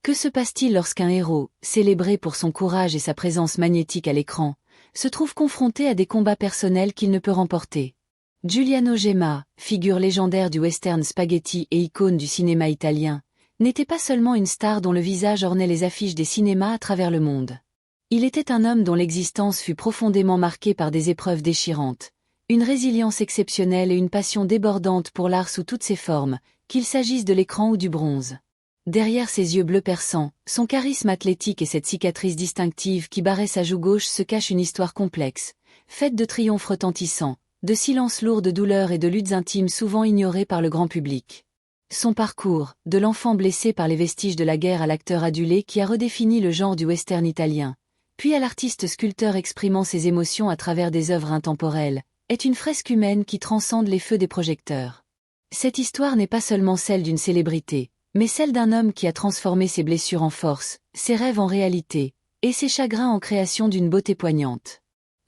Que se passe-t-il lorsqu'un héros, célébré pour son courage et sa présence magnétique à l'écran, se trouve confronté à des combats personnels qu'il ne peut remporter? Giuliano Gemma, figure légendaire du western spaghetti et icône du cinéma italien, n'était pas seulement une star dont le visage ornait les affiches des cinémas à travers le monde. Il était un homme dont l'existence fut profondément marquée par des épreuves déchirantes, une résilience exceptionnelle et une passion débordante pour l'art sous toutes ses formes, qu'il s'agisse de l'écran ou du bronze. Derrière ses yeux bleus perçants, son charisme athlétique et cette cicatrice distinctive qui barrait sa joue gauche se cache une histoire complexe, faite de triomphes retentissants, de silences lourds de douleur et de luttes intimes souvent ignorées par le grand public. Son parcours, de l'enfant blessé par les vestiges de la guerre à l'acteur adulé qui a redéfini le genre du western italien, puis à l'artiste sculpteur exprimant ses émotions à travers des œuvres intemporelles, est une fresque humaine qui transcende les feux des projecteurs. Cette histoire n'est pas seulement celle d'une célébrité, mais celle d'un homme qui a transformé ses blessures en force, ses rêves en réalité, et ses chagrins en création d'une beauté poignante.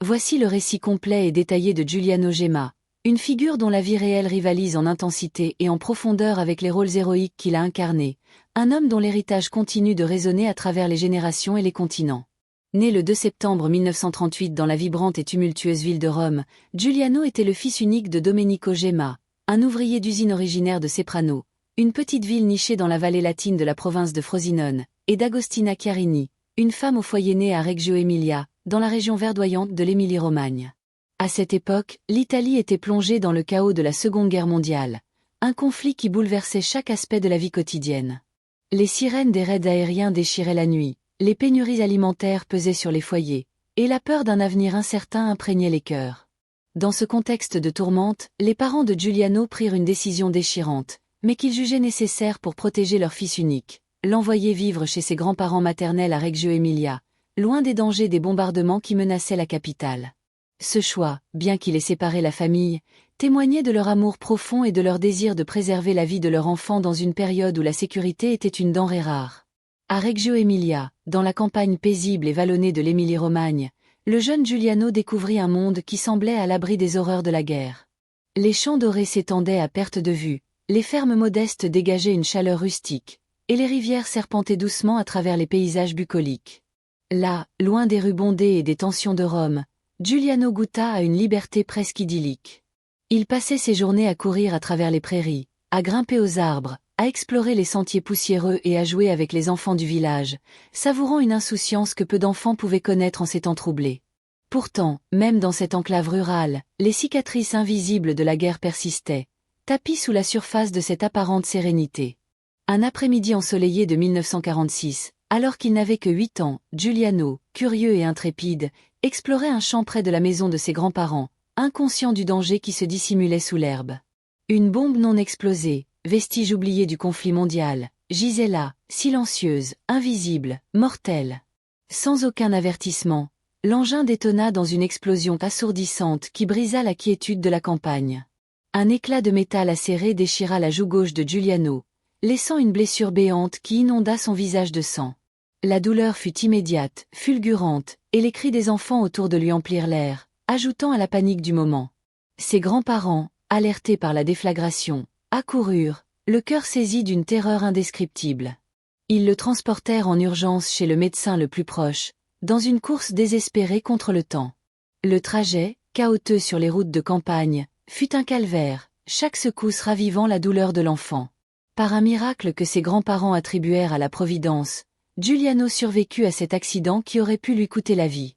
Voici le récit complet et détaillé de Giuliano Gemma, une figure dont la vie réelle rivalise en intensité et en profondeur avec les rôles héroïques qu'il a incarnés, un homme dont l'héritage continue de résonner à travers les générations et les continents. Né le 2 septembre 1938 dans la vibrante et tumultueuse ville de Rome, Giuliano était le fils unique de Domenico Gemma, un ouvrier d'usine originaire de Ceprano, une petite ville nichée dans la vallée latine de la province de Frosinone, et d'Agostina Chiarini, une femme au foyer née à Reggio Emilia, dans la région verdoyante de l'Émilie-Romagne. À cette époque, l'Italie était plongée dans le chaos de la Seconde Guerre mondiale, un conflit qui bouleversait chaque aspect de la vie quotidienne. Les sirènes des raids aériens déchiraient la nuit, les pénuries alimentaires pesaient sur les foyers, et la peur d'un avenir incertain imprégnait les cœurs. Dans ce contexte de tourmente, les parents de Giuliano prirent une décision déchirante, mais qu'ils jugeaient nécessaire pour protéger leur fils unique, l'envoyer vivre chez ses grands-parents maternels à Reggio Emilia, loin des dangers des bombardements qui menaçaient la capitale. Ce choix, bien qu'il ait séparé la famille, témoignait de leur amour profond et de leur désir de préserver la vie de leur enfant dans une période où la sécurité était une denrée rare. À Reggio Emilia, dans la campagne paisible et vallonnée de l'Émilie-Romagne, le jeune Giuliano découvrit un monde qui semblait à l'abri des horreurs de la guerre. Les champs dorés s'étendaient à perte de vue, les fermes modestes dégageaient une chaleur rustique, et les rivières serpentaient doucement à travers les paysages bucoliques. Là, loin des rues bondées et des tensions de Rome, Giuliano goûta à une liberté presque idyllique. Il passait ses journées à courir à travers les prairies, à grimper aux arbres, à explorer les sentiers poussiéreux et à jouer avec les enfants du village, savourant une insouciance que peu d'enfants pouvaient connaître en ces temps troublés. Pourtant, même dans cette enclave rurale, les cicatrices invisibles de la guerre persistaient, tapies sous la surface de cette apparente sérénité. Un après-midi ensoleillé de 1946, alors qu'il n'avait que 8 ans, Giuliano, curieux et intrépide, explorait un champ près de la maison de ses grands-parents, inconscient du danger qui se dissimulait sous l'herbe. Une bombe non explosée, vestige oublié du conflit mondial, gisait là, silencieuse, invisible, mortelle. Sans aucun avertissement, l'engin détonna dans une explosion assourdissante qui brisa la quiétude de la campagne. Un éclat de métal acéré déchira la joue gauche de Giuliano, laissant une blessure béante qui inonda son visage de sang. La douleur fut immédiate, fulgurante, et les cris des enfants autour de lui emplirent l'air, ajoutant à la panique du moment. Ses grands-parents, alertés par la déflagration, accoururent, le cœur saisi d'une terreur indescriptible. Ils le transportèrent en urgence chez le médecin le plus proche, dans une course désespérée contre le temps. Le trajet, chaotique sur les routes de campagne, fut un calvaire, chaque secousse ravivant la douleur de l'enfant. Par un miracle que ses grands-parents attribuèrent à la Providence, Giuliano survécut à cet accident qui aurait pu lui coûter la vie.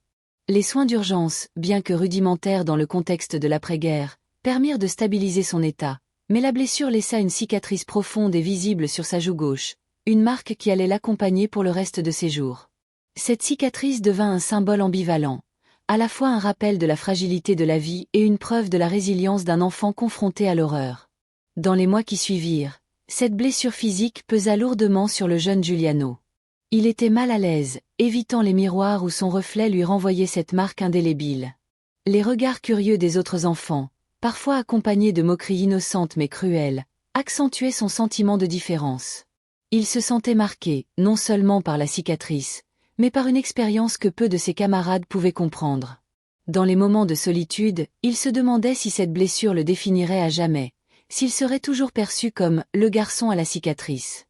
Les soins d'urgence, bien que rudimentaires dans le contexte de l'après-guerre, permirent de stabiliser son état, mais la blessure laissa une cicatrice profonde et visible sur sa joue gauche, une marque qui allait l'accompagner pour le reste de ses jours. Cette cicatrice devint un symbole ambivalent, à la fois un rappel de la fragilité de la vie et une preuve de la résilience d'un enfant confronté à l'horreur. Dans les mois qui suivirent, cette blessure physique pesa lourdement sur le jeune Giuliano. Il était mal à l'aise, évitant les miroirs où son reflet lui renvoyait cette marque indélébile. Les regards curieux des autres enfants, parfois accompagnés de moqueries innocentes mais cruelles, accentuaient son sentiment de différence. Il se sentait marqué, non seulement par la cicatrice, mais par une expérience que peu de ses camarades pouvaient comprendre. Dans les moments de solitude, il se demandait si cette blessure le définirait à jamais, s'il serait toujours perçu comme « le garçon à la cicatrice ».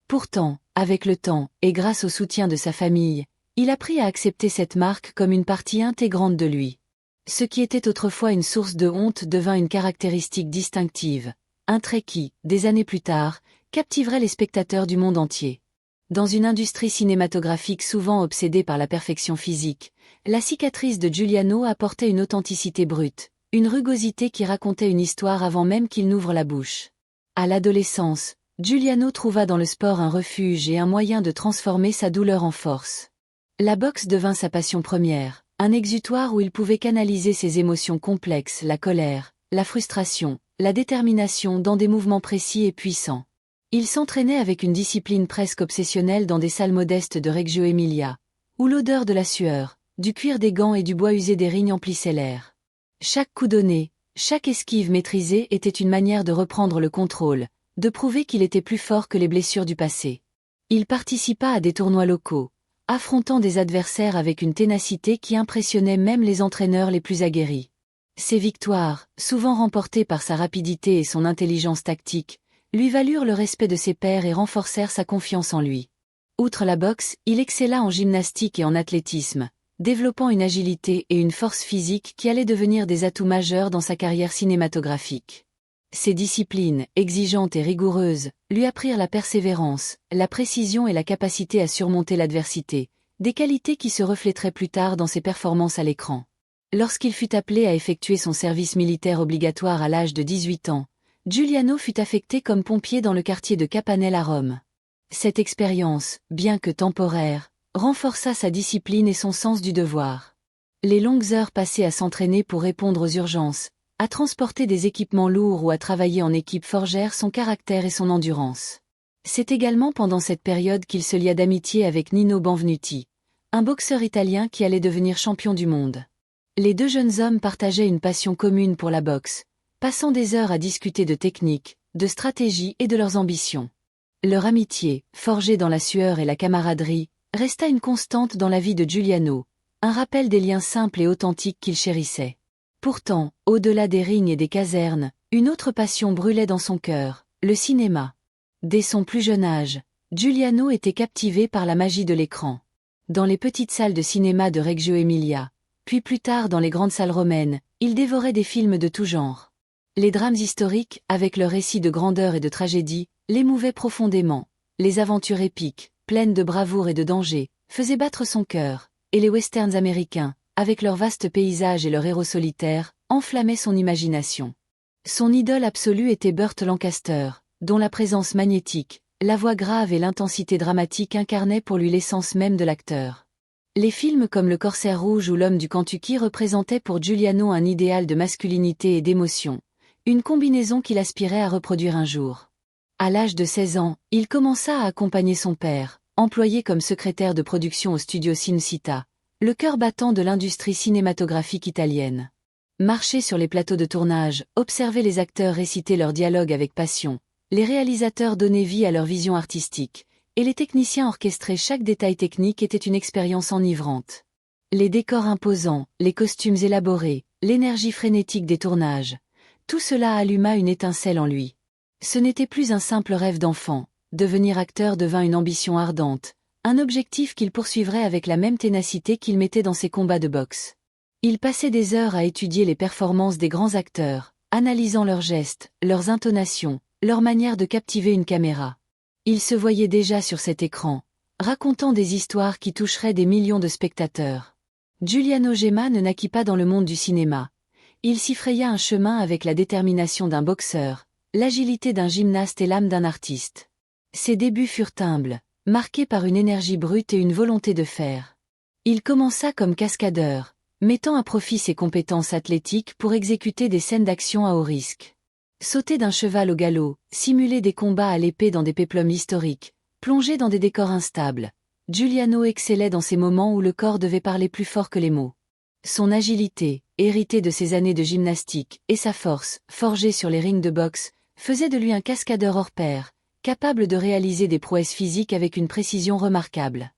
Pourtant, Avec le temps, et grâce au soutien de sa famille, il apprit à accepter cette marque comme une partie intégrante de lui. Ce qui était autrefois une source de honte devint une caractéristique distinctive, un trait qui, des années plus tard, captiverait les spectateurs du monde entier. Dans une industrie cinématographique souvent obsédée par la perfection physique, la cicatrice de Giuliano apportait une authenticité brute, une rugosité qui racontait une histoire avant même qu'il n'ouvre la bouche. À l'adolescence, Giuliano trouva dans le sport un refuge et un moyen de transformer sa douleur en force. La boxe devint sa passion première, un exutoire où il pouvait canaliser ses émotions complexes, la colère, la frustration, la détermination dans des mouvements précis et puissants. Il s'entraînait avec une discipline presque obsessionnelle dans des salles modestes de Reggio Emilia, où l'odeur de la sueur, du cuir des gants et du bois usé des rings emplissait l'air. Chaque coup donné, chaque esquive maîtrisée était une manière de reprendre le contrôle, de prouver qu'il était plus fort que les blessures du passé. Il participa à des tournois locaux, affrontant des adversaires avec une ténacité qui impressionnait même les entraîneurs les plus aguerris. Ses victoires, souvent remportées par sa rapidité et son intelligence tactique, lui valurent le respect de ses pairs et renforcèrent sa confiance en lui. Outre la boxe, il excella en gymnastique et en athlétisme, développant une agilité et une force physique qui allaient devenir des atouts majeurs dans sa carrière cinématographique. Ces disciplines, exigeantes et rigoureuses, lui apprirent la persévérance, la précision et la capacité à surmonter l'adversité, des qualités qui se reflèteraient plus tard dans ses performances à l'écran. Lorsqu'il fut appelé à effectuer son service militaire obligatoire à l'âge de 18 ans, Giuliano fut affecté comme pompier dans le quartier de Capanelle à Rome. Cette expérience, bien que temporaire, renforça sa discipline et son sens du devoir. Les longues heures passées à s'entraîner pour répondre aux urgences, à transporter des équipements lourds ou à travailler en équipe forgèrent son caractère et son endurance. C'est également pendant cette période qu'il se lia d'amitié avec Nino Benvenuti, un boxeur italien qui allait devenir champion du monde. Les deux jeunes hommes partageaient une passion commune pour la boxe, passant des heures à discuter de technique, de stratégie et de leurs ambitions. Leur amitié, forgée dans la sueur et la camaraderie, resta une constante dans la vie de Giuliano, un rappel des liens simples et authentiques qu'il chérissait. Pourtant, au-delà des rings et des casernes, une autre passion brûlait dans son cœur, le cinéma. Dès son plus jeune âge, Giuliano était captivé par la magie de l'écran. Dans les petites salles de cinéma de Reggio Emilia, puis plus tard dans les grandes salles romaines, il dévorait des films de tout genre. Les drames historiques, avec leurs récits de grandeur et de tragédie, l'émouvaient profondément. Les aventures épiques, pleines de bravoure et de danger, faisaient battre son cœur, et les westerns américains, avec leurs vastes paysages et leurs héros solitaires, enflammaient son imagination. Son idole absolue était Burt Lancaster, dont la présence magnétique, la voix grave et l'intensité dramatique incarnaient pour lui l'essence même de l'acteur. Les films comme Le Corsaire rouge ou L'homme du Kentucky représentaient pour Giuliano un idéal de masculinité et d'émotion, une combinaison qu'il aspirait à reproduire un jour. À l'âge de 16 ans, il commença à accompagner son père, employé comme secrétaire de production au studio Cinecittà, le cœur battant de l'industrie cinématographique italienne. Marcher sur les plateaux de tournage, observer les acteurs réciter leurs dialogues avec passion, les réalisateurs donner vie à leur vision artistique, et les techniciens orchestrer chaque détail technique était une expérience enivrante. Les décors imposants, les costumes élaborés, l'énergie frénétique des tournages, tout cela alluma une étincelle en lui. Ce n'était plus un simple rêve d'enfant, devenir acteur devint une ambition ardente, un objectif qu'il poursuivrait avec la même ténacité qu'il mettait dans ses combats de boxe. Il passait des heures à étudier les performances des grands acteurs, analysant leurs gestes, leurs intonations, leur manière de captiver une caméra. Il se voyait déjà sur cet écran, racontant des histoires qui toucheraient des millions de spectateurs. Giuliano Gemma ne naquit pas dans le monde du cinéma. Il s'y fraya un chemin avec la détermination d'un boxeur, l'agilité d'un gymnaste et l'âme d'un artiste. Ses débuts furent humbles, marqués par une énergie brute et une volonté de faire. Il commença comme cascadeur, mettant à profit ses compétences athlétiques pour exécuter des scènes d'action à haut risque. Sauter d'un cheval au galop, simuler des combats à l'épée dans des péplums historiques, plonger dans des décors instables. Giuliano excellait dans ces moments où le corps devait parler plus fort que les mots. Son agilité, héritée de ses années de gymnastique, et sa force, forgée sur les rings de boxe, faisaient de lui un cascadeur hors pair, capable de réaliser des prouesses physiques avec une précision remarquable.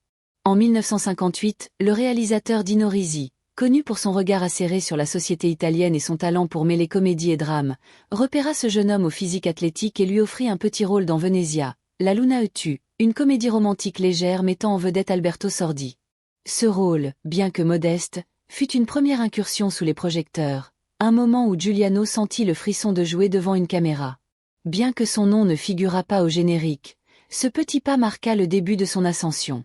En 1958, le réalisateur Dino Risi, connu pour son regard acéré sur la société italienne et son talent pour mêler comédie et drame, repéra ce jeune homme au physique athlétique et lui offrit un petit rôle dans Venezia, La Luna e tu, une comédie romantique légère mettant en vedette Alberto Sordi. Ce rôle, bien que modeste, fut une première incursion sous les projecteurs, un moment où Giuliano sentit le frisson de jouer devant une caméra. Bien que son nom ne figurât pas au générique, ce petit pas marqua le début de son ascension.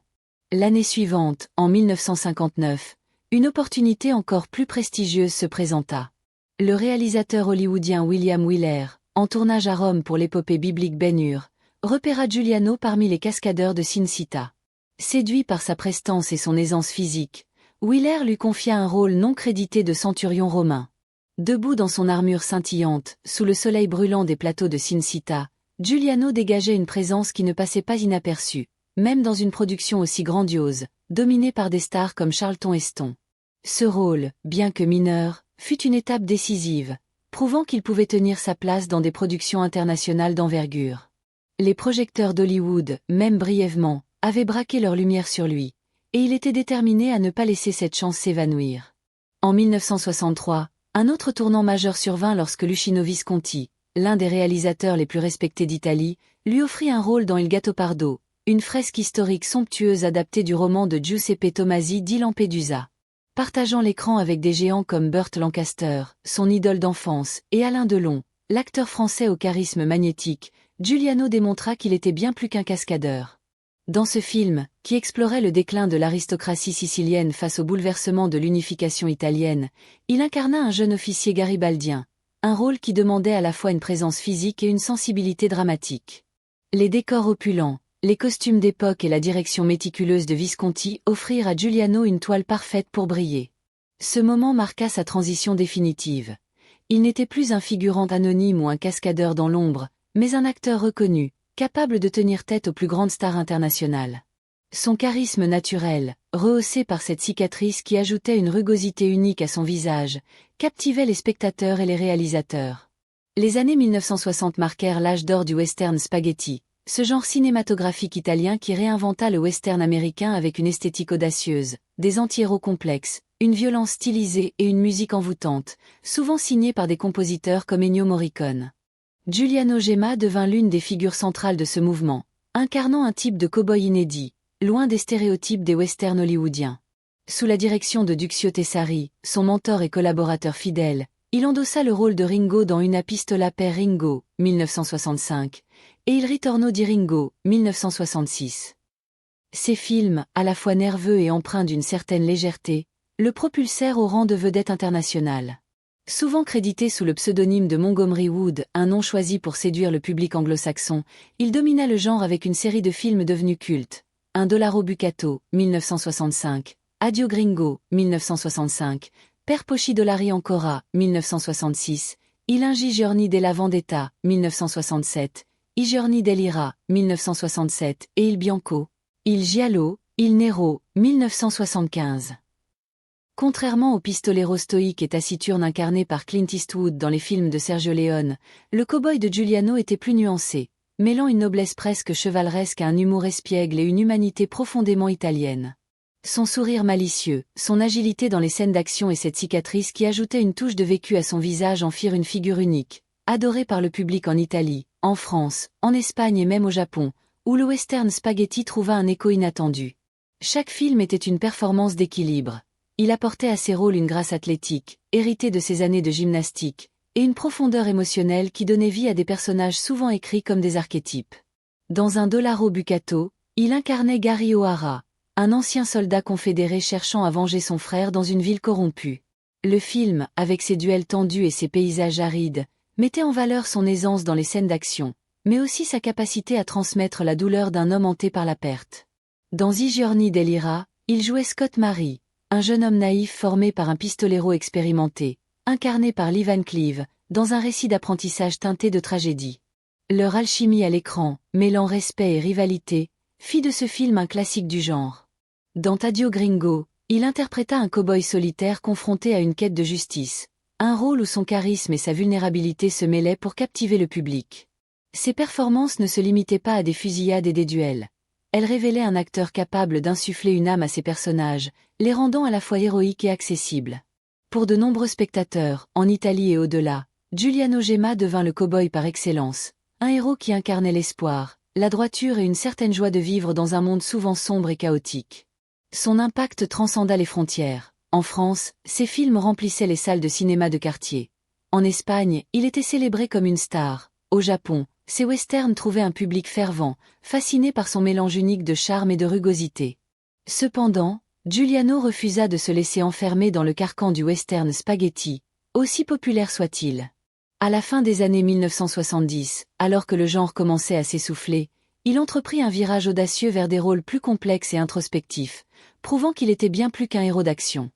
L'année suivante, en 1959, une opportunité encore plus prestigieuse se présenta. Le réalisateur hollywoodien William Wyler, en tournage à Rome pour l'épopée biblique Ben-Hur, repéra Giuliano parmi les cascadeurs de Cinecittà. Séduit par sa prestance et son aisance physique, Wyler lui confia un rôle non crédité de centurion romain. Debout dans son armure scintillante, sous le soleil brûlant des plateaux de Cinecittà, Giuliano dégageait une présence qui ne passait pas inaperçue, même dans une production aussi grandiose, dominée par des stars comme Charlton Heston. Ce rôle, bien que mineur, fut une étape décisive, prouvant qu'il pouvait tenir sa place dans des productions internationales d'envergure. Les projecteurs d'Hollywood, même brièvement, avaient braqué leur lumière sur lui, et il était déterminé à ne pas laisser cette chance s'évanouir. En 1963, un autre tournant majeur survint lorsque Luchino Visconti, l'un des réalisateurs les plus respectés d'Italie, lui offrit un rôle dans Il Gattopardo, une fresque historique somptueuse adaptée du roman de Giuseppe Tomasi di Lampedusa. Partageant l'écran avec des géants comme Burt Lancaster, son idole d'enfance, et Alain Delon, l'acteur français au charisme magnétique, Giuliano démontra qu'il était bien plus qu'un cascadeur. Dans ce film, qui explorait le déclin de l'aristocratie sicilienne face au bouleversement de l'unification italienne, il incarna un jeune officier garibaldien, un rôle qui demandait à la fois une présence physique et une sensibilité dramatique. Les décors opulents, les costumes d'époque et la direction méticuleuse de Visconti offrirent à Giuliano une toile parfaite pour briller. Ce moment marqua sa transition définitive. Il n'était plus un figurant anonyme ou un cascadeur dans l'ombre, mais un acteur reconnu, capable de tenir tête aux plus grandes stars internationales. Son charisme naturel, rehaussé par cette cicatrice qui ajoutait une rugosité unique à son visage, captivait les spectateurs et les réalisateurs. Les années 1960 marquèrent l'âge d'or du western spaghetti, ce genre cinématographique italien qui réinventa le western américain avec une esthétique audacieuse, des anti-héros complexes, une violence stylisée et une musique envoûtante, souvent signée par des compositeurs comme Ennio Morricone. Giuliano Gemma devint l'une des figures centrales de ce mouvement, incarnant un type de cow-boy inédit, loin des stéréotypes des westerns hollywoodiens. Sous la direction de Duccio Tessari, son mentor et collaborateur fidèle, il endossa le rôle de Ringo dans Una pistola per Ringo, 1965, et Il ritorno di Ringo, 1966. Ces films, à la fois nerveux et empreints d'une certaine légèreté, le propulsèrent au rang de vedette internationale. Souvent crédité sous le pseudonyme de Montgomery Wood, un nom choisi pour séduire le public anglo-saxon, il domina le genre avec une série de films devenus cultes. Un dollaro bucato, 1965, Addio Gringo, 1965, Per pochi dollari ancora, 1966, Il Ingi giorni della vendetta, 1967, I giorni dell'ira, 1967 et Il Bianco, Il Giallo, Il Nero, 1975. Contrairement au pistolero stoïque et taciturne incarné par Clint Eastwood dans les films de Sergio Leone, le cow-boy de Giuliano était plus nuancé, mêlant une noblesse presque chevaleresque à un humour espiègle et une humanité profondément italienne. Son sourire malicieux, son agilité dans les scènes d'action et cette cicatrice qui ajoutait une touche de vécu à son visage en firent une figure unique, adorée par le public en Italie, en France, en Espagne et même au Japon, où le western spaghetti trouva un écho inattendu. Chaque film était une performance d'équilibre. Il apportait à ses rôles une grâce athlétique, héritée de ses années de gymnastique, et une profondeur émotionnelle qui donnait vie à des personnages souvent écrits comme des archétypes. Dans un dollaro bucato, il incarnait Gary O'Hara, un ancien soldat confédéré cherchant à venger son frère dans une ville corrompue. Le film, avec ses duels tendus et ses paysages arides, mettait en valeur son aisance dans les scènes d'action, mais aussi sa capacité à transmettre la douleur d'un homme hanté par la perte. Dans I giorni dell'ira, il jouait Scott Murray, un jeune homme naïf formé par un pistolero expérimenté, incarné par Lee Van Cleef, dans un récit d'apprentissage teinté de tragédie. Leur alchimie à l'écran, mêlant respect et rivalité, fit de ce film un classique du genre. Dans Addio Gringo, il interpréta un cow-boy solitaire confronté à une quête de justice, un rôle où son charisme et sa vulnérabilité se mêlaient pour captiver le public. Ses performances ne se limitaient pas à des fusillades et des duels. Elles révélaient un acteur capable d'insuffler une âme à ses personnages, les rendant à la fois héroïques et accessibles. Pour de nombreux spectateurs, en Italie et au-delà, Giuliano Gemma devint le cow-boy par excellence, un héros qui incarnait l'espoir, la droiture et une certaine joie de vivre dans un monde souvent sombre et chaotique. Son impact transcenda les frontières. En France, ses films remplissaient les salles de cinéma de quartier. En Espagne, il était célébré comme une star. Au Japon, ses westerns trouvaient un public fervent, fasciné par son mélange unique de charme et de rugosité. Cependant, Giuliano refusa de se laisser enfermer dans le carcan du western spaghetti, aussi populaire soit-il. À la fin des années 1970, alors que le genre commençait à s'essouffler, il entreprit un virage audacieux vers des rôles plus complexes et introspectifs, prouvant qu'il était bien plus qu'un héros d'action.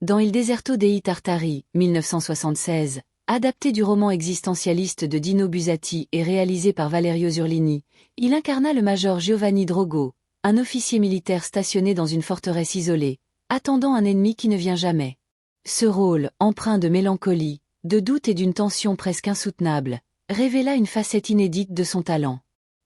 Dans Il deserto dei Tartari, 1976, adapté du roman existentialiste de Dino Buzzati et réalisé par Valerio Zurlini, il incarna le major Giovanni Drogo, un officier militaire stationné dans une forteresse isolée, attendant un ennemi qui ne vient jamais. Ce rôle, empreint de mélancolie, de doute et d'une tension presque insoutenable, révéla une facette inédite de son talent.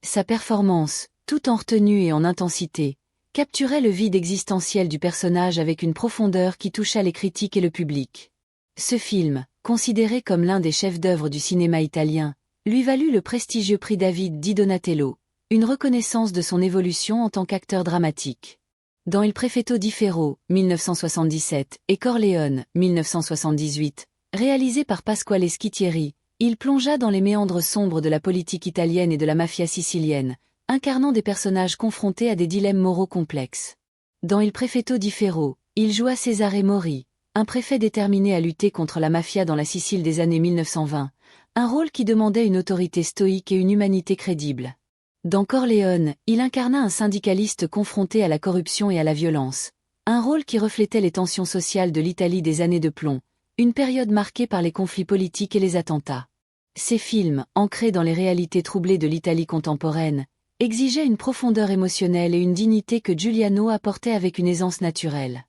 Sa performance, tout en retenue et en intensité, capturait le vide existentiel du personnage avec une profondeur qui toucha les critiques et le public. Ce film, considéré comme l'un des chefs-d'œuvre du cinéma italien, lui valut le prestigieux prix David di Donatello, une reconnaissance de son évolution en tant qu'acteur dramatique. Dans Il prefetto di Ferro, 1977, et Corleone, 1978, réalisé par Pasquale Schittieri, il plongea dans les méandres sombres de la politique italienne et de la mafia sicilienne, incarnant des personnages confrontés à des dilemmes moraux complexes. Dans Il prefetto di Ferro, il joua Cesare Mori, un préfet déterminé à lutter contre la mafia dans la Sicile des années 1920, un rôle qui demandait une autorité stoïque et une humanité crédible. Dans Corleone, il incarna un syndicaliste confronté à la corruption et à la violence, un rôle qui reflétait les tensions sociales de l'Italie des années de plomb, une période marquée par les conflits politiques et les attentats. Ces films, ancrés dans les réalités troublées de l'Italie contemporaine, exigeaient une profondeur émotionnelle et une dignité que Giuliano apportait avec une aisance naturelle.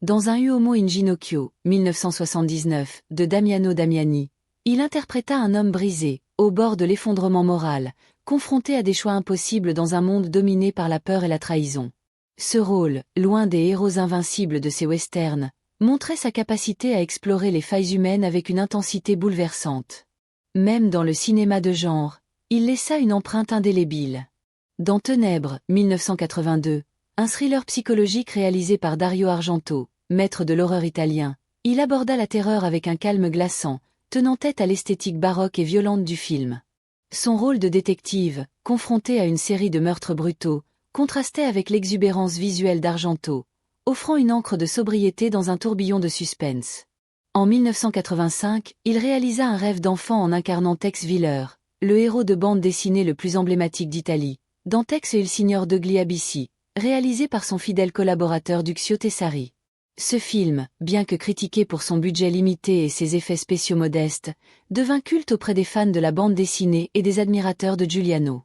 Dans Un uomo in ginocchio, 1979, de Damiano Damiani, il interpréta un homme brisé, au bord de l'effondrement moral, confronté à des choix impossibles dans un monde dominé par la peur et la trahison. Ce rôle, loin des héros invincibles de ses westerns, montrait sa capacité à explorer les failles humaines avec une intensité bouleversante. Même dans le cinéma de genre, il laissa une empreinte indélébile. Dans Ténèbres, 1982, un thriller psychologique réalisé par Dario Argento, maître de l'horreur italien, il aborda la terreur avec un calme glaçant, tenant tête à l'esthétique baroque et violente du film. Son rôle de détective, confronté à une série de meurtres brutaux, contrastait avec l'exubérance visuelle d'Argento, offrant une encre de sobriété dans un tourbillon de suspense. En 1985, il réalisa Un rêve d'enfant en incarnant Tex Willer, le héros de bande dessinée le plus emblématique d'Italie, dans Tex et il signor degli Abissi, réalisé par son fidèle collaborateur Duccio Tessari. Ce film, bien que critiqué pour son budget limité et ses effets spéciaux modestes, devint culte auprès des fans de la bande dessinée et des admirateurs de Giuliano.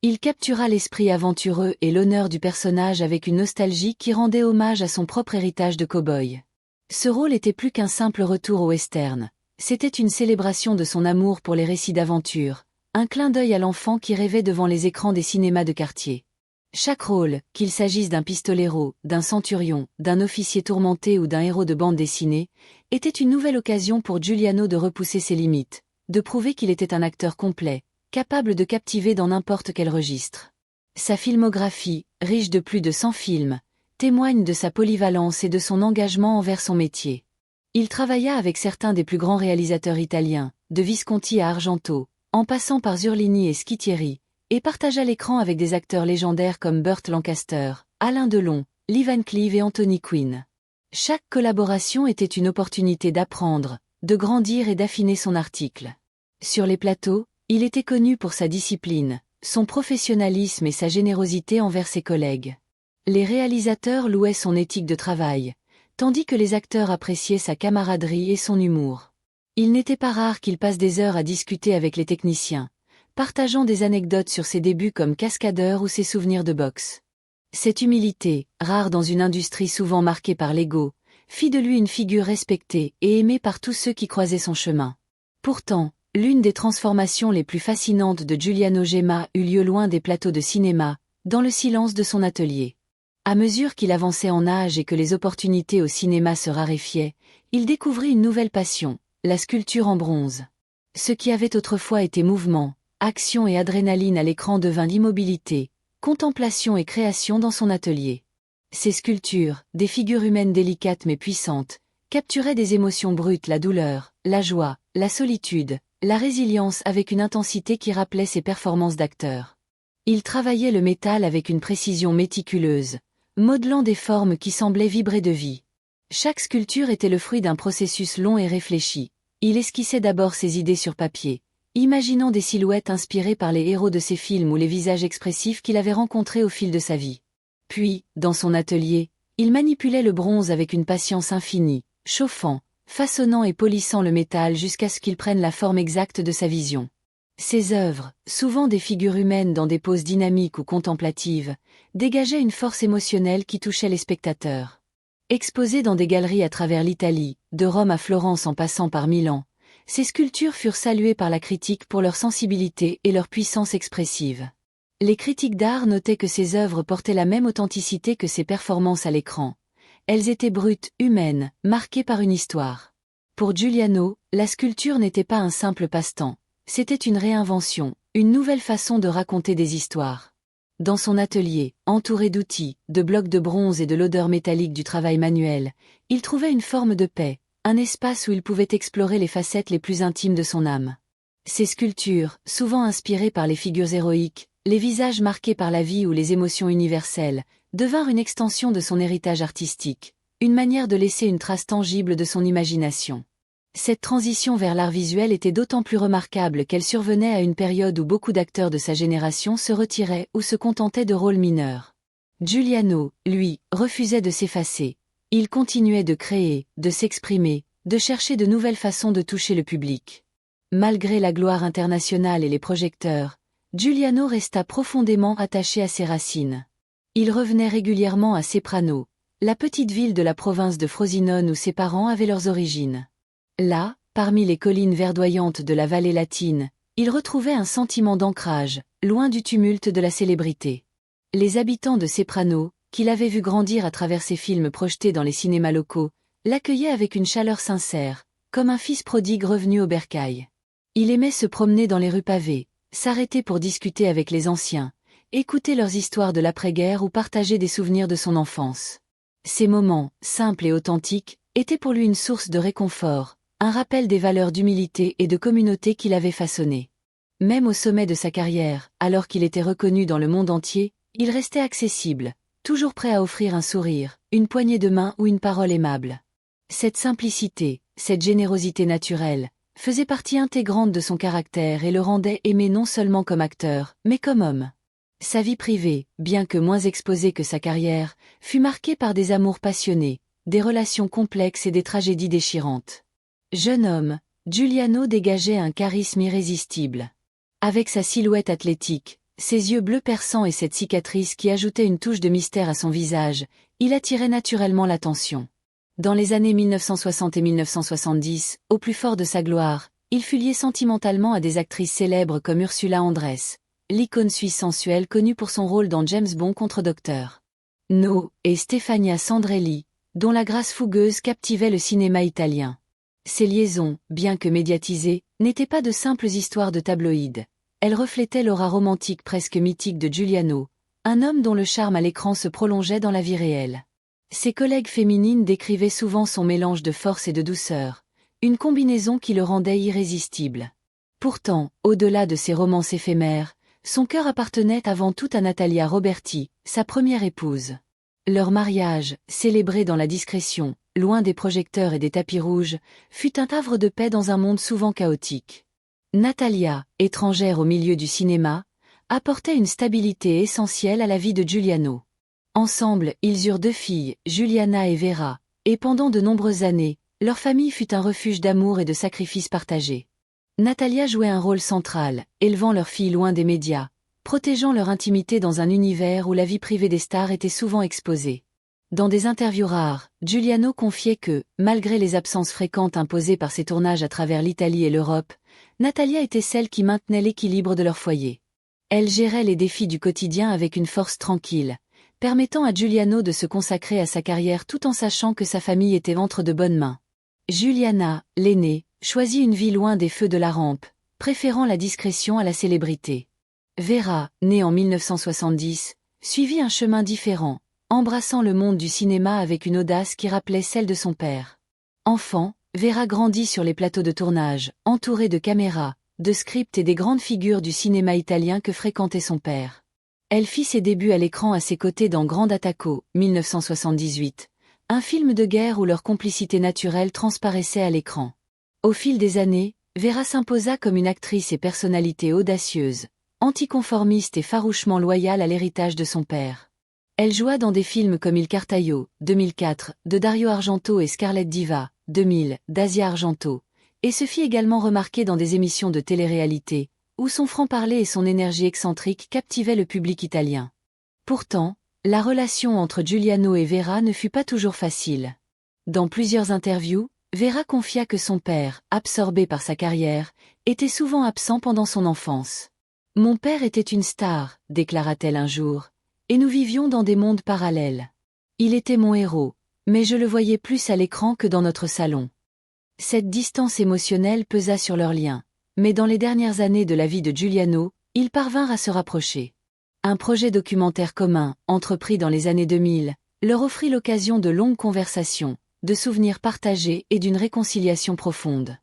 Il captura l'esprit aventureux et l'honneur du personnage avec une nostalgie qui rendait hommage à son propre héritage de cow-boy. Ce rôle était plus qu'un simple retour au western, c'était une célébration de son amour pour les récits d'aventure, un clin d'œil à l'enfant qui rêvait devant les écrans des cinémas de quartier. Chaque rôle, qu'il s'agisse d'un pistolero, d'un centurion, d'un officier tourmenté ou d'un héros de bande dessinée, était une nouvelle occasion pour Giuliano de repousser ses limites, de prouver qu'il était un acteur complet, capable de captiver dans n'importe quel registre. Sa filmographie, riche de plus de 100 films, témoigne de sa polyvalence et de son engagement envers son métier. Il travailla avec certains des plus grands réalisateurs italiens, de Visconti à Argento, en passant par Zurlini et Schittieri, et partagea l'écran avec des acteurs légendaires comme Burt Lancaster, Alain Delon, Lee Van Cleef et Anthony Quinn. Chaque collaboration était une opportunité d'apprendre, de grandir et d'affiner son article. Sur les plateaux, il était connu pour sa discipline, son professionnalisme et sa générosité envers ses collègues. Les réalisateurs louaient son éthique de travail, tandis que les acteurs appréciaient sa camaraderie et son humour. Il n'était pas rare qu'il passe des heures à discuter avec les techniciens, partageant des anecdotes sur ses débuts comme cascadeur ou ses souvenirs de boxe. Cette humilité, rare dans une industrie souvent marquée par l'ego, fit de lui une figure respectée et aimée par tous ceux qui croisaient son chemin. Pourtant, l'une des transformations les plus fascinantes de Giuliano Gemma eut lieu loin des plateaux de cinéma, dans le silence de son atelier. À mesure qu'il avançait en âge et que les opportunités au cinéma se raréfiaient, il découvrit une nouvelle passion, la sculpture en bronze. Ce qui avait autrefois été mouvement, action et adrénaline à l'écran devint l'immobilité, contemplation et création dans son atelier. Ses sculptures, des figures humaines délicates mais puissantes, capturaient des émotions brutes, la douleur, la joie, la solitude, la résilience avec une intensité qui rappelait ses performances d'acteur. Il travaillait le métal avec une précision méticuleuse, modelant des formes qui semblaient vibrer de vie. Chaque sculpture était le fruit d'un processus long et réfléchi. Il esquissait d'abord ses idées sur papier, imaginant des silhouettes inspirées par les héros de ses films ou les visages expressifs qu'il avait rencontrés au fil de sa vie. Puis, dans son atelier, il manipulait le bronze avec une patience infinie, chauffant, façonnant et polissant le métal jusqu'à ce qu'il prenne la forme exacte de sa vision. Ses œuvres, souvent des figures humaines dans des poses dynamiques ou contemplatives, dégageaient une force émotionnelle qui touchait les spectateurs. Exposées dans des galeries à travers l'Italie, de Rome à Florence en passant par Milan, ces sculptures furent saluées par la critique pour leur sensibilité et leur puissance expressive. Les critiques d'art notaient que ces œuvres portaient la même authenticité que ses performances à l'écran. Elles étaient brutes, humaines, marquées par une histoire. Pour Giuliano, la sculpture n'était pas un simple passe-temps, c'était une réinvention, une nouvelle façon de raconter des histoires. Dans son atelier, entouré d'outils, de blocs de bronze et de l'odeur métallique du travail manuel, il trouvait une forme de paix, un espace où il pouvait explorer les facettes les plus intimes de son âme. Ses sculptures, souvent inspirées par les figures héroïques, les visages marqués par la vie ou les émotions universelles, devinrent une extension de son héritage artistique, une manière de laisser une trace tangible de son imagination. Cette transition vers l'art visuel était d'autant plus remarquable qu'elle survenait à une période où beaucoup d'acteurs de sa génération se retiraient ou se contentaient de rôles mineurs. Giuliano, lui, refusait de s'effacer. Il continuait de créer, de s'exprimer, de chercher de nouvelles façons de toucher le public. Malgré la gloire internationale et les projecteurs, Giuliano resta profondément attaché à ses racines. Il revenait régulièrement à Ceprano, la petite ville de la province de Frosinone où ses parents avaient leurs origines. Là, parmi les collines verdoyantes de la vallée latine, il retrouvait un sentiment d'ancrage, loin du tumulte de la célébrité. Les habitants de Ceprano, qu'il avait vu grandir à travers ses films projetés dans les cinémas locaux, l'accueillaient avec une chaleur sincère, comme un fils prodigue revenu au bercail. Il aimait se promener dans les rues pavées, s'arrêter pour discuter avec les anciens, écouter leurs histoires de l'après-guerre ou partager des souvenirs de son enfance. Ces moments, simples et authentiques, étaient pour lui une source de réconfort, un rappel des valeurs d'humilité et de communauté qu'il avait façonnées. Même au sommet de sa carrière, alors qu'il était reconnu dans le monde entier, il restait accessible, toujours prêt à offrir un sourire, une poignée de main ou une parole aimable. Cette simplicité, cette générosité naturelle, faisait partie intégrante de son caractère et le rendait aimé non seulement comme acteur, mais comme homme. Sa vie privée, bien que moins exposée que sa carrière, fut marquée par des amours passionnés, des relations complexes et des tragédies déchirantes. Jeune homme, Giuliano dégageait un charisme irrésistible. Avec sa silhouette athlétique, ses yeux bleus perçants et cette cicatrice qui ajoutait une touche de mystère à son visage, il attirait naturellement l'attention. Dans les années 1960 et 1970, au plus fort de sa gloire, il fut lié sentimentalement à des actrices célèbres comme Ursula Andress, l'icône suisse sensuelle connue pour son rôle dans James Bond contre Dr. No, et Stefania Sandrelli, dont la grâce fougueuse captivait le cinéma italien. Ces liaisons, bien que médiatisées, n'étaient pas de simples histoires de tabloïds. Elles reflétaient l'aura romantique presque mythique de Giuliano, un homme dont le charme à l'écran se prolongeait dans la vie réelle. Ses collègues féminines décrivaient souvent son mélange de force et de douceur, une combinaison qui le rendait irrésistible. Pourtant, au-delà de ses romances éphémères, son cœur appartenait avant tout à Natalia Roberti, sa première épouse. Leur mariage, célébré dans la discrétion, loin des projecteurs et des tapis rouges, fut un havre de paix dans un monde souvent chaotique. Natalia, étrangère au milieu du cinéma, apportait une stabilité essentielle à la vie de Giuliano. Ensemble, ils eurent 2 filles, Giuliana et Vera, et pendant de nombreuses années, leur famille fut un refuge d'amour et de sacrifices partagés. Natalia jouait un rôle central, élevant leurs filles loin des médias, protégeant leur intimité dans un univers où la vie privée des stars était souvent exposée. Dans des interviews rares, Giuliano confiait que, malgré les absences fréquentes imposées par ses tournages à travers l'Italie et l'Europe, Natalia était celle qui maintenait l'équilibre de leur foyer. Elle gérait les défis du quotidien avec une force tranquille, permettant à Giuliano de se consacrer à sa carrière tout en sachant que sa famille était entre de bonnes mains. Giuliana, l'aînée, choisit une vie loin des feux de la rampe, préférant la discrétion à la célébrité. Vera, née en 1970, suivit un chemin différent, embrassant le monde du cinéma avec une audace qui rappelait celle de son père. Enfant, Vera grandit sur les plateaux de tournage, entourée de caméras, de scripts et des grandes figures du cinéma italien que fréquentait son père. Elle fit ses débuts à l'écran à ses côtés dans Grande Attacco, 1978, un film de guerre où leur complicité naturelle transparaissait à l'écran. Au fil des années, Vera s'imposa comme une actrice et personnalité audacieuse, anticonformiste et farouchement loyale à l'héritage de son père. Elle joua dans des films comme Il Cartaio, 2004, de Dario Argento et Scarlett Diva, 2000, d'Asia Argento, et se fit également remarquer dans des émissions de télé-réalité, où son franc-parler et son énergie excentrique captivaient le public italien. Pourtant, la relation entre Giuliano et Vera ne fut pas toujours facile. Dans plusieurs interviews, Vera confia que son père, absorbé par sa carrière, était souvent absent pendant son enfance. « Mon père était une star », déclara-t-elle un jour, et nous vivions dans des mondes parallèles. Il était mon héros, mais je le voyais plus à l'écran que dans notre salon. Cette distance émotionnelle pesa sur leur lien, mais dans les dernières années de la vie de Giuliano, ils parvinrent à se rapprocher. Un projet documentaire commun, entrepris dans les années 2000, leur offrit l'occasion de longues conversations, de souvenirs partagés et d'une réconciliation profonde.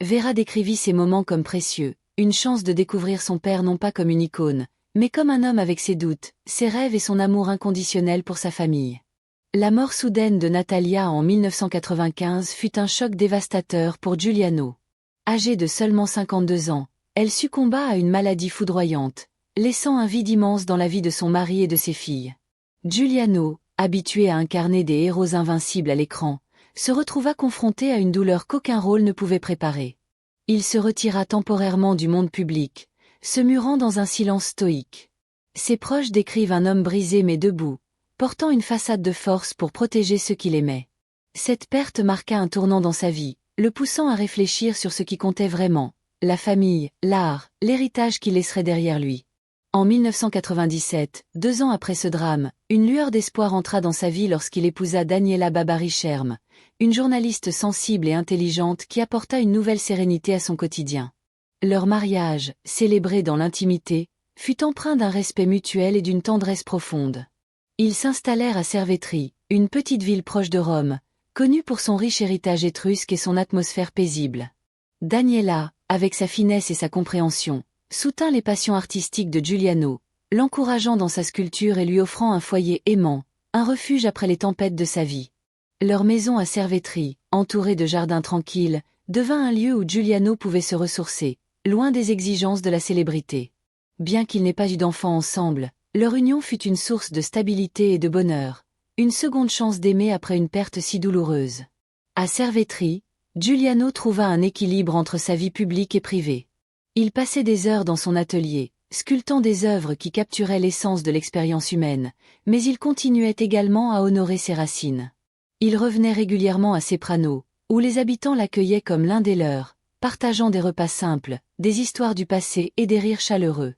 Vera décrivit ces moments comme précieux, une chance de découvrir son père non pas comme une icône, mais comme un homme avec ses doutes, ses rêves et son amour inconditionnel pour sa famille. La mort soudaine de Natalia en 1995 fut un choc dévastateur pour Giuliano. Âgée de seulement 52 ans, elle succomba à une maladie foudroyante, laissant un vide immense dans la vie de son mari et de ses filles. Giuliano, habitué à incarner des héros invincibles à l'écran, se retrouva confronté à une douleur qu'aucun rôle ne pouvait préparer. Il se retira temporairement du monde public, se murant dans un silence stoïque. Ses proches décrivent un homme brisé mais debout, portant une façade de force pour protéger ceux qu'il aimait. Cette perte marqua un tournant dans sa vie, le poussant à réfléchir sur ce qui comptait vraiment, la famille, l'art, l'héritage qu'il laisserait derrière lui. En 1997, 2 ans après ce drame, une lueur d'espoir entra dans sa vie lorsqu'il épousa Daniela Babary-Scherm, une journaliste sensible et intelligente qui apporta une nouvelle sérénité à son quotidien. Leur mariage, célébré dans l'intimité, fut empreint d'un respect mutuel et d'une tendresse profonde. Ils s'installèrent à Cervetri, une petite ville proche de Rome, connue pour son riche héritage étrusque et son atmosphère paisible. Daniela, avec sa finesse et sa compréhension, soutint les passions artistiques de Giuliano, l'encourageant dans sa sculpture et lui offrant un foyer aimant, un refuge après les tempêtes de sa vie. Leur maison à Cervetri, entourée de jardins tranquilles, devint un lieu où Giuliano pouvait se ressourcer, loin des exigences de la célébrité. Bien qu'ils n'aient pas eu d'enfants ensemble, leur union fut une source de stabilité et de bonheur, une seconde chance d'aimer après une perte si douloureuse. À Cervetri, Giuliano trouva un équilibre entre sa vie publique et privée. Il passait des heures dans son atelier, sculptant des œuvres qui capturaient l'essence de l'expérience humaine, mais il continuait également à honorer ses racines. Il revenait régulièrement à Ceprano, où les habitants l'accueillaient comme l'un des leurs, partageant des repas simples, des histoires du passé et des rires chaleureux.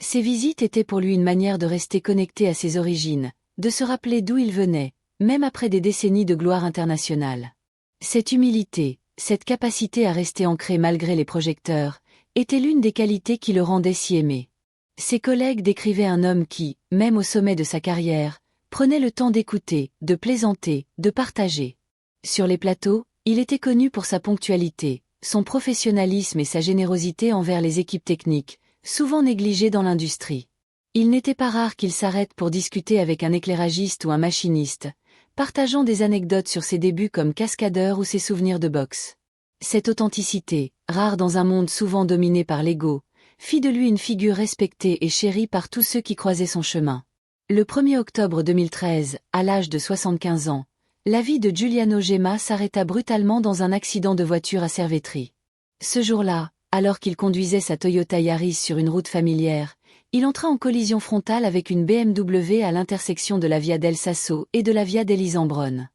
Ces visites étaient pour lui une manière de rester connecté à ses origines, de se rappeler d'où il venait, même après des décennies de gloire internationale. Cette humilité, cette capacité à rester ancré malgré les projecteurs, était l'une des qualités qui le rendaient si aimé. Ses collègues décrivaient un homme qui, même au sommet de sa carrière, prenait le temps d'écouter, de plaisanter, de partager. Sur les plateaux, il était connu pour sa ponctualité, son professionnalisme et sa générosité envers les équipes techniques, souvent négligées dans l'industrie. Il n'était pas rare qu'il s'arrête pour discuter avec un éclairagiste ou un machiniste, partageant des anecdotes sur ses débuts comme cascadeur ou ses souvenirs de boxe. Cette authenticité, rare dans un monde souvent dominé par l'ego, fit de lui une figure respectée et chérie par tous ceux qui croisaient son chemin. Le 1er octobre 2013, à l'âge de 75 ans, la vie de Giuliano Gemma s'arrêta brutalement dans un accident de voiture à Cervetri. Ce jour-là, alors qu'il conduisait sa Toyota Yaris sur une route familière, il entra en collision frontale avec une BMW à l'intersection de la Via del Sasso et de la Via dell'Isambron.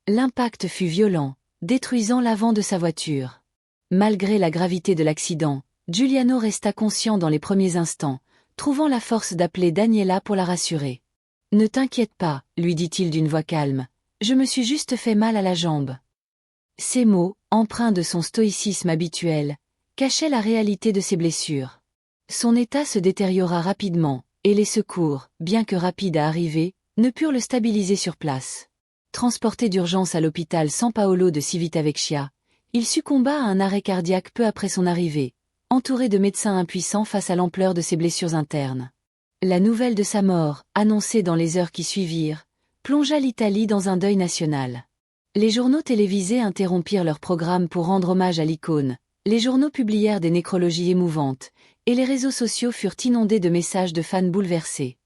L'impact fut violent, détruisant l'avant de sa voiture. Malgré la gravité de l'accident, Giuliano resta conscient dans les premiers instants, trouvant la force d'appeler Daniela pour la rassurer. « Ne t'inquiète pas, lui dit-il d'une voix calme, je me suis juste fait mal à la jambe. » Ces mots, empreints de son stoïcisme habituel, cachait la réalité de ses blessures. Son état se détériora rapidement, et les secours, bien que rapides à arriver, ne purent le stabiliser sur place. Transporté d'urgence à l'hôpital San Paolo de Civitavecchia, il succomba à un arrêt cardiaque peu après son arrivée, entouré de médecins impuissants face à l'ampleur de ses blessures internes. La nouvelle de sa mort, annoncée dans les heures qui suivirent, plongea l'Italie dans un deuil national. Les journaux télévisés interrompirent leur programme pour rendre hommage à l'icône, les journaux publièrent des nécrologies émouvantes, et les réseaux sociaux furent inondés de messages de fans bouleversés.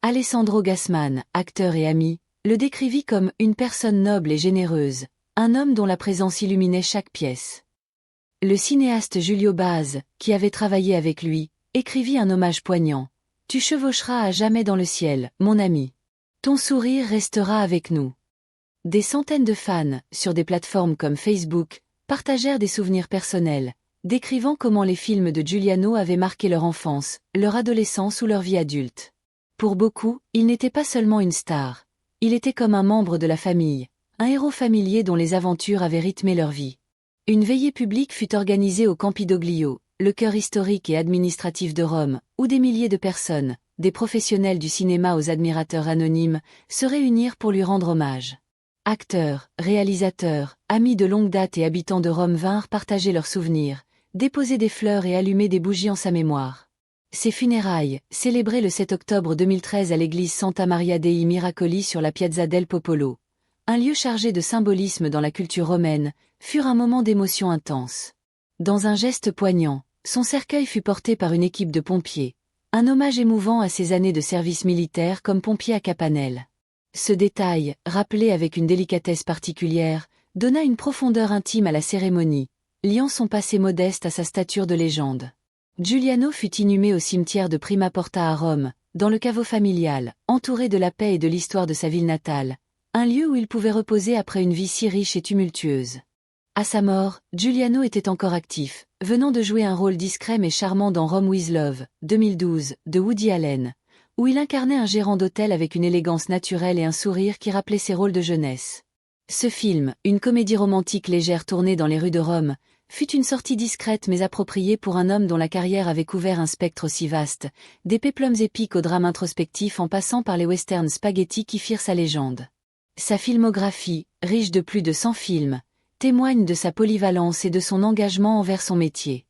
Alessandro Gassman, acteur et ami, le décrivit comme une personne noble et généreuse, un homme dont la présence illuminait chaque pièce. Le cinéaste Giulio Baz, qui avait travaillé avec lui, écrivit un hommage poignant. « Tu chevaucheras à jamais dans le ciel, mon ami. Ton sourire restera avec nous. » Des centaines de fans, sur des plateformes comme Facebook, partagèrent des souvenirs personnels, décrivant comment les films de Giuliano avaient marqué leur enfance, leur adolescence ou leur vie adulte. Pour beaucoup, il n'était pas seulement une star. Il était comme un membre de la famille, un héros familier dont les aventures avaient rythmé leur vie. Une veillée publique fut organisée au Campidoglio, le cœur historique et administratif de Rome, où des milliers de personnes, des professionnels du cinéma aux admirateurs anonymes, se réunirent pour lui rendre hommage. Acteurs, réalisateurs, amis de longue date et habitants de Rome vinrent partager leurs souvenirs, déposer des fleurs et allumer des bougies en sa mémoire. Ses funérailles, célébrées le 7 octobre 2013 à l'église Santa Maria dei Miracoli sur la Piazza del Popolo, un lieu chargé de symbolisme dans la culture romaine, furent un moment d'émotion intense. Dans un geste poignant, son cercueil fut porté par une équipe de pompiers, un hommage émouvant à ses années de service militaire comme pompier à Capanel. Ce détail, rappelé avec une délicatesse particulière, donna une profondeur intime à la cérémonie, liant son passé modeste à sa stature de légende. Giuliano fut inhumé au cimetière de Prima Porta à Rome, dans le caveau familial, entouré de la paix et de l'histoire de sa ville natale, un lieu où il pouvait reposer après une vie si riche et tumultueuse. À sa mort, Giuliano était encore actif, venant de jouer un rôle discret mais charmant dans Rome with Love, 2012, de Woody Allen, où il incarnait un gérant d'hôtel avec une élégance naturelle et un sourire qui rappelait ses rôles de jeunesse. Ce film, une comédie romantique légère tournée dans les rues de Rome, fut une sortie discrète mais appropriée pour un homme dont la carrière avait couvert un spectre aussi vaste, des péplums épiques au drame introspectif en passant par les westerns spaghetti qui firent sa légende. Sa filmographie, riche de plus de 100 films, témoigne de sa polyvalence et de son engagement envers son métier.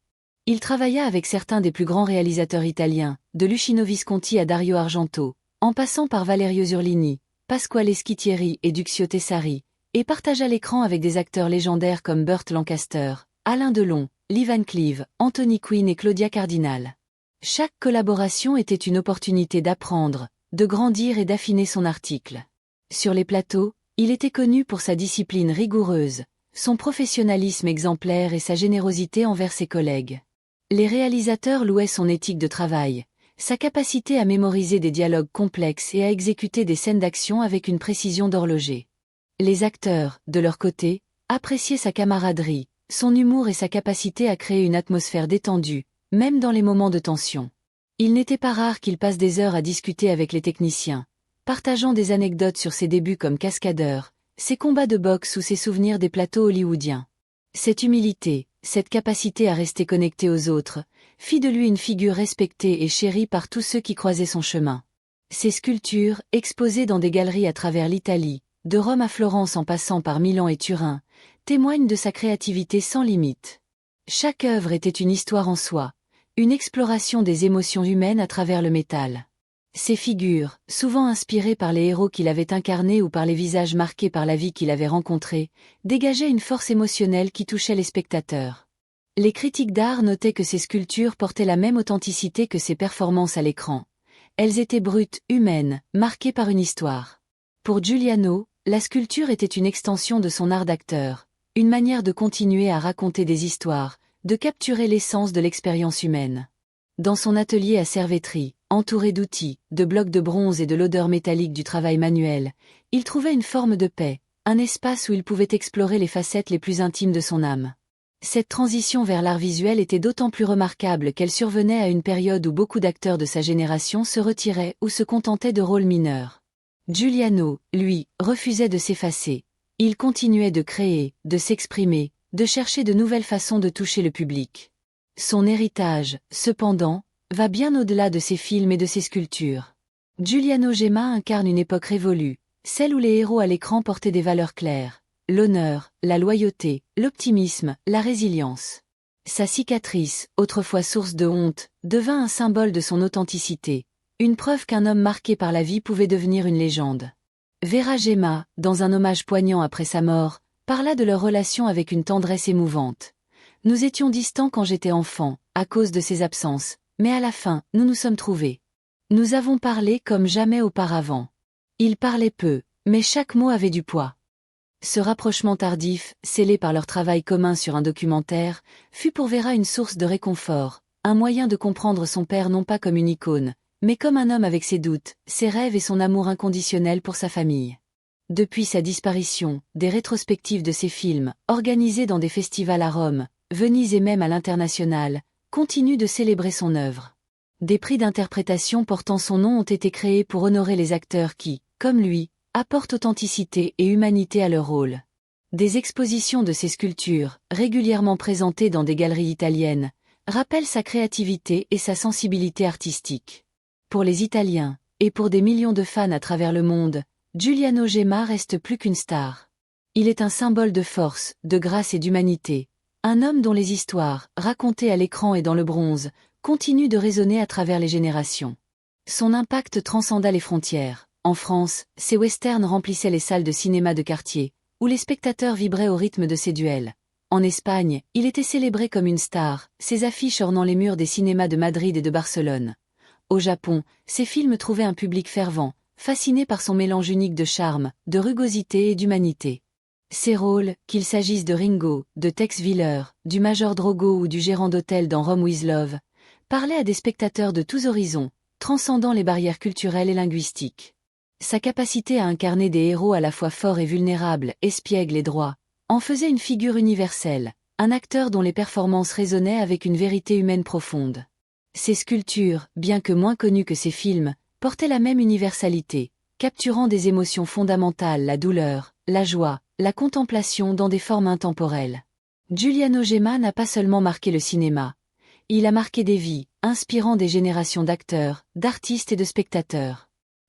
Il travailla avec certains des plus grands réalisateurs italiens, de Luchino Visconti à Dario Argento, en passant par Valerio Zurlini, Pasquale Schitieri et Duccio Tessari, et partagea l'écran avec des acteurs légendaires comme Burt Lancaster, Alain Delon, Lee Van Cleef, Anthony Quinn et Claudia Cardinal. Chaque collaboration était une opportunité d'apprendre, de grandir et d'affiner son article. Sur les plateaux, il était connu pour sa discipline rigoureuse, son professionnalisme exemplaire et sa générosité envers ses collègues. Les réalisateurs louaient son éthique de travail, sa capacité à mémoriser des dialogues complexes et à exécuter des scènes d'action avec une précision d'horloger. Les acteurs, de leur côté, appréciaient sa camaraderie, son humour et sa capacité à créer une atmosphère détendue, même dans les moments de tension. Il n'était pas rare qu'il passe des heures à discuter avec les techniciens, partageant des anecdotes sur ses débuts comme cascadeur, ses combats de boxe ou ses souvenirs des plateaux hollywoodiens. Cette humilité, cette capacité à rester connecté aux autres, fit de lui une figure respectée et chérie par tous ceux qui croisaient son chemin. Ses sculptures, exposées dans des galeries à travers l'Italie, de Rome à Florence en passant par Milan et Turin, témoignent de sa créativité sans limite. Chaque œuvre était une histoire en soi, une exploration des émotions humaines à travers le métal. Ses figures, souvent inspirées par les héros qu'il avait incarnés ou par les visages marqués par la vie qu'il avait rencontrée, dégageaient une force émotionnelle qui touchait les spectateurs. Les critiques d'art notaient que ses sculptures portaient la même authenticité que ses performances à l'écran. Elles étaient brutes, humaines, marquées par une histoire. Pour Giuliano, la sculpture était une extension de son art d'acteur, une manière de continuer à raconter des histoires, de capturer l'essence de l'expérience humaine. Dans son atelier à Cervetri, entouré d'outils, de blocs de bronze et de l'odeur métallique du travail manuel, il trouvait une forme de paix, un espace où il pouvait explorer les facettes les plus intimes de son âme. Cette transition vers l'art visuel était d'autant plus remarquable qu'elle survenait à une période où beaucoup d'acteurs de sa génération se retiraient ou se contentaient de rôles mineurs. Giuliano, lui, refusait de s'effacer. Il continuait de créer, de s'exprimer, de chercher de nouvelles façons de toucher le public. Son héritage, cependant, va bien au-delà de ses films et de ses sculptures. Giuliano Gemma incarne une époque révolue, celle où les héros à l'écran portaient des valeurs claires: l'honneur, la loyauté, l'optimisme, la résilience. Sa cicatrice, autrefois source de honte, devint un symbole de son authenticité, une preuve qu'un homme marqué par la vie pouvait devenir une légende. Vera Gemma, dans un hommage poignant après sa mort, parla de leur relation avec une tendresse émouvante. Nous étions distants quand j'étais enfant, à cause de ses absences, mais à la fin, nous nous sommes trouvés. Nous avons parlé comme jamais auparavant. Il parlait peu, mais chaque mot avait du poids. Ce rapprochement tardif, scellé par leur travail commun sur un documentaire, fut pour Vera une source de réconfort, un moyen de comprendre son père non pas comme une icône, mais comme un homme avec ses doutes, ses rêves et son amour inconditionnel pour sa famille. Depuis sa disparition, des rétrospectives de ses films, organisées dans des festivals à Rome, Venise et même à l'international, continuent de célébrer son œuvre. Des prix d'interprétation portant son nom ont été créés pour honorer les acteurs qui, comme lui, apportent authenticité et humanité à leur rôle. Des expositions de ses sculptures, régulièrement présentées dans des galeries italiennes, rappellent sa créativité et sa sensibilité artistique. Pour les Italiens, et pour des millions de fans à travers le monde, Giuliano Gemma reste plus qu'une star. Il est un symbole de force, de grâce et d'humanité, un homme dont les histoires, racontées à l'écran et dans le bronze, continuent de résonner à travers les générations. Son impact transcenda les frontières. En France, ses westerns remplissaient les salles de cinéma de quartier, où les spectateurs vibraient au rythme de ses duels. En Espagne, il était célébré comme une star, ses affiches ornant les murs des cinémas de Madrid et de Barcelone. Au Japon, ses films trouvaient un public fervent, fasciné par son mélange unique de charme, de rugosité et d'humanité. Ses rôles, qu'il s'agisse de Ringo, de Tex Willer, du Major Drogo ou du gérant d'hôtel dans Rome with Love, parlaient à des spectateurs de tous horizons, transcendant les barrières culturelles et linguistiques. Sa capacité à incarner des héros à la fois forts et vulnérables, espiègles et droits, en faisait une figure universelle, un acteur dont les performances résonnaient avec une vérité humaine profonde. Ses sculptures, bien que moins connues que ses films, portaient la même universalité, capturant des émotions fondamentales: la douleur, la joie, la contemplation dans des formes intemporelles. Giuliano Gemma n'a pas seulement marqué le cinéma. Il a marqué des vies, inspirant des générations d'acteurs, d'artistes et de spectateurs.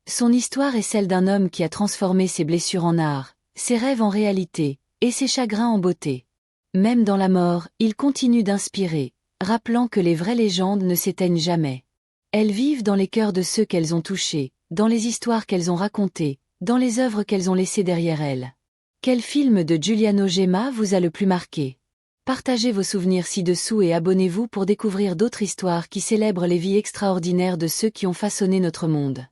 Son histoire est celle d'un homme qui a transformé ses blessures en art, ses rêves en réalité, et ses chagrins en beauté. Même dans la mort, il continue d'inspirer, rappelant que les vraies légendes ne s'éteignent jamais. Elles vivent dans les cœurs de ceux qu'elles ont touchés, dans les histoires qu'elles ont racontées, dans les œuvres qu'elles ont laissées derrière elles. Quel film de Giuliano Gemma vous a le plus marqué? Partagez vos souvenirs ci-dessous et abonnez-vous pour découvrir d'autres histoires qui célèbrent les vies extraordinaires de ceux qui ont façonné notre monde.